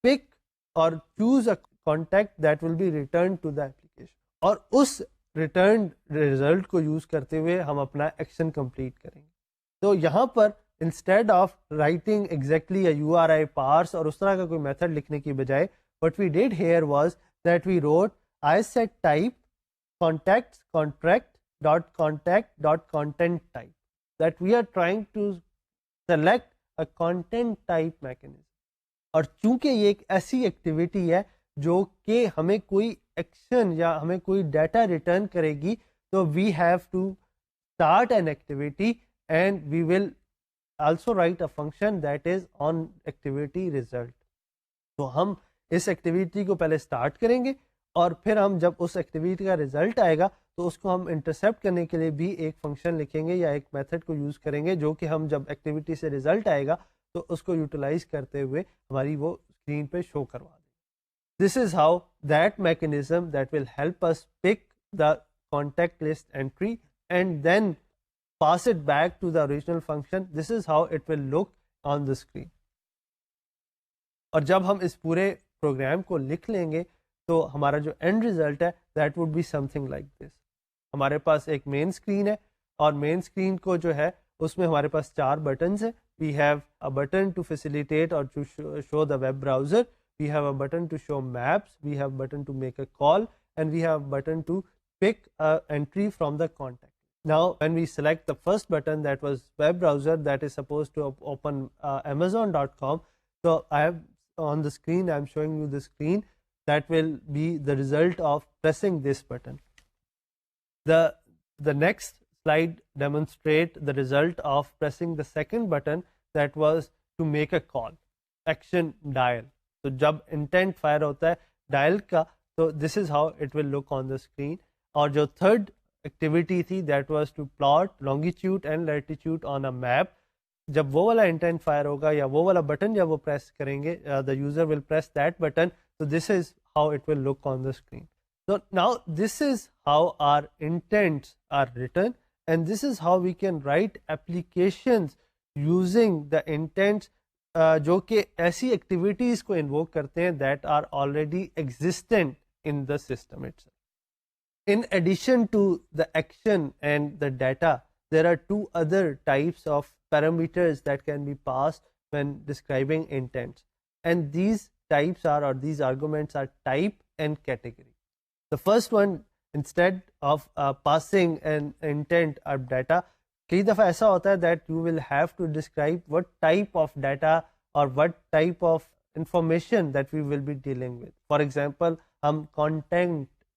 pick और choose a contact that will be return to the application. और उस return result को use करते हुए हम अपना एक्शन कंप्लीट करेंगे. तो यहाँ पर instead of writing exactly a URI parse और उस तरह का कोई मेथड लिखने की बजाय what we did here was that we wrote I set type contacts contract this.contact.content type, that we are trying to select a content type mechanism. और चूंकि ये एक ऐसी एक्टिविटी है जो कि हमें कोई एक्शन या हमें कोई डाटा रिटर्न करेगी, तो we have to start an activity and we will also write a function that is on activity result. तो हम इस एक्टिविटी को पहले स्टार्ट करेंगे और फिर हम जब उस एक्टिविटी का रिजल्ट आएगा तो उसको हम इंटरसेप्ट करने के लिए भी एक फंक्शन लिखेंगे या एक मेथड को यूज़ करेंगे, जो कि हम जब एक्टिविटी से रिजल्ट आएगा तो उसको यूटिलाइज करते हुए हमारी वो स्क्रीन पे शो करवा दें. This is how that mechanism that will help us pick the contact list entry and then pass it back to the original function. This is how it will look on the screen. और जब हम इस पूरे programme को लिख लेंगे तो हमारा जो एंड रिजल्ट है that would be something like this. हमारे पास एक मेन स्क्रीन है और मेन स्क्रीन को जो है उसमें हमारे पास 4 बटन्स हैं. We have a button to facilitate or to show the web browser. We have a button to show maps. We have a button to make a call, and we have a button to pick an entry from the contact. Now, when we select the first button, that was web browser, that is supposed to open Amazon.com. So I have on the screen, I am showing you the screen that will be the result of pressing this button. The next slide demonstrate the result of pressing the second button, that was to make a call, action dial. तो जब intent fire होता है dial का, तो this is how it will look on the screen. और जो third activity थी that was to plot longitude and latitude on a map. जब वो वाला intent fire होगा या वो वाला button जब वो press करेंगे, the user will press that button. So this is how it will look on the screen. So now this is how our intents are written. And this is how we can write applications using the intents जो कि ऐसी activities को invoke करते हैं that are already existent in the system itself. In addition to the action and the data, there are 2 other types of parameters that can be passed when describing intents. And these types are, or these arguments are type and category. The first one, instead of passing an intent or data, कई दफ़ा ऐसा होता है that you will have to describe what type of data or what type of information that we will be dealing with. For example, हम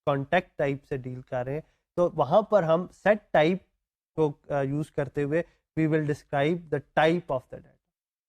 contact type से deal कर रहे हैं, तो वहाँ पर हम set type को use करते हुए we will describe the type of the data.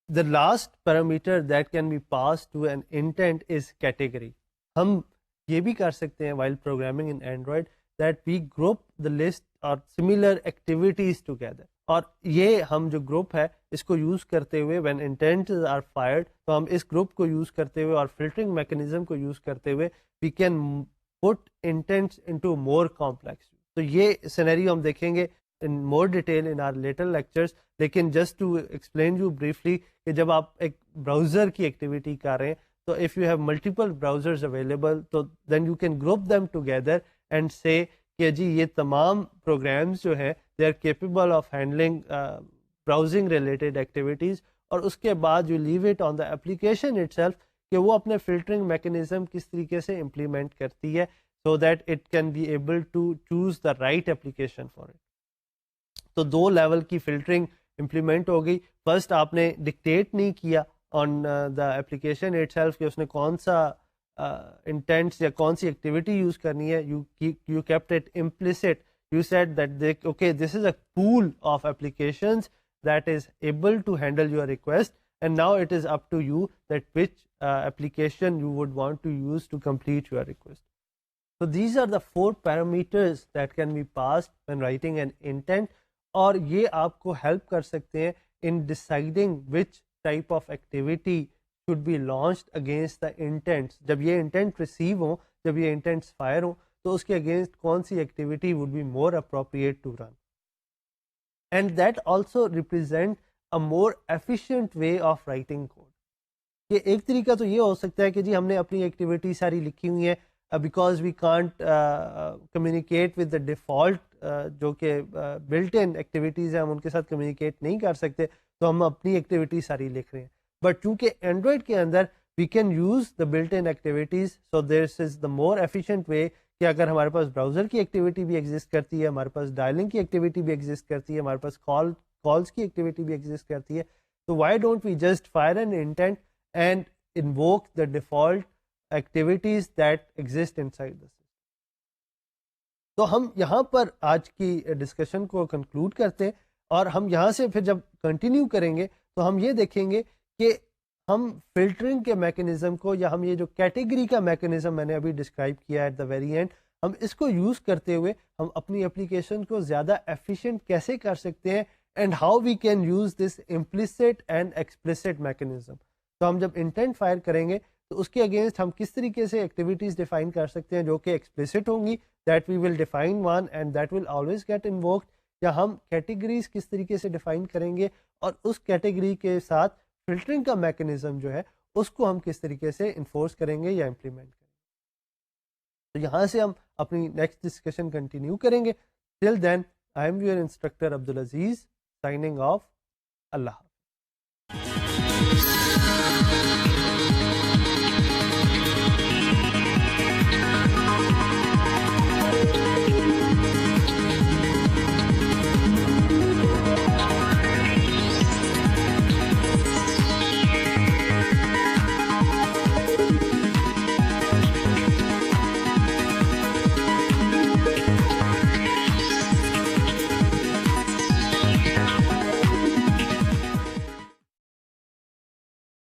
The last parameter that can be passed to an intent is category. हम ये भी कर सकते हैं while programming in Android that we group the list or similar activities together. और ये हम जो ग्रुप है इसको यूज़ करते हुए when intents are fired, तो हम इस ग्रुप को यूज़ करते हुए और फिल्टरिंग मैकेनिज्म को यूज़ करते हुए we can put intents into more complex. तो ये सिनेरियो हम देखेंगे in more detail in our later lectures, लेकिन just to explain you briefly कि जब आप एक ब्राउज़र की एक्टिविटी कर रहे हैं, so if you have multiple browsers available, so then you can group them together and say कि जी ये तमाम programs जो हैं they are capable of handling browsing related activities, और उसके बाद you leave it on the application itself कि वो अपने filtering mechanism किस तरीके से implement करती है so that it can be able to choose the right application for it. तो 2 लेवल की filtering implement हो गई. फर्स्ट आपने dictate नहीं किया on the application itself कि उसने कौन सा intents या कौन सी activity use करनी है. You kept it implicit. You said that okay, this is a pool of applications that is able to handle your request, and now it is up to you that which application you would want to use to complete your request. So these are the 4 parameters that can be passed when writing an intent, और ये आपको help कर सकते हैं in deciding which type of activity should be launched against the intents. जब ये intent receive हो, जब ये intents fire हो, तो उसके against कौन सी activity would be more appropriate to run. And that also represent a more efficient way of writing code. कि एक तरीका तो ये हो सकता है कि जी हमने अपनी एक्टिविटी सारी लिखी हुई है because we can't communicate with the default जो कि built in activities हैं, हम उनके साथ communicate नहीं कर सकते, तो हम अपनी एक्टिविटी सारी लिख रहे हैं. बट चूंकि एंड्रॉयड के अंदर we can use the built in activities, so this is the more efficient way कि अगर हमारे पास ब्राउज़र की एक्टिविटी भी एग्जिस्ट करती है, हमारे पास डायलिंग की एक्टिविटी भी एग्जिस्ट करती है, हमारे पास कॉल्स की एक्टिविटी भी एग्जिस्ट करती है, तो why don't we just fire an intent and invoke the default activities that exist inside the system. तो हम यहाँ पर आज की डिस्कशन को कंक्लूड करते हैं, और हम यहाँ से फिर जब कंटिन्यू करेंगे तो हम ये देखेंगे कि हम फिल्टरिंग के मैकेनिज्म को, या हम ये जो कैटेगरी का मैकेनिज्म मैंने अभी डिस्क्राइब किया एट द वेरी एंड, हम इसको यूज़ करते हुए हम अपनी एप्लीकेशन को ज़्यादा एफिशिएंट कैसे कर सकते हैं, and how we can use this implicit and explicit mechanism. तो हम जब इंटेंट फायर करेंगे तो उसके अगेंस्ट हम किस तरीके से एक्टिविटीज़ डिफाइन कर सकते हैं जो कि एक्सप्लिसिट होंगी, that we will define one and that will always get invoked, या हम कैटेगरीज किस तरीके से डिफाइन करेंगे और उस कैटेगरी के साथ फिल्टरिंग का मैकेनिज्म जो है उसको हम किस तरीके से इन्फोर्स करेंगे या इम्प्लीमेंट करेंगे। तो यहाँ से हम अपनी नेक्स्ट डिस्कशन कंटिन्यू करेंगे। Till then, I am your instructor Abdul Aziz, signing off. Allah.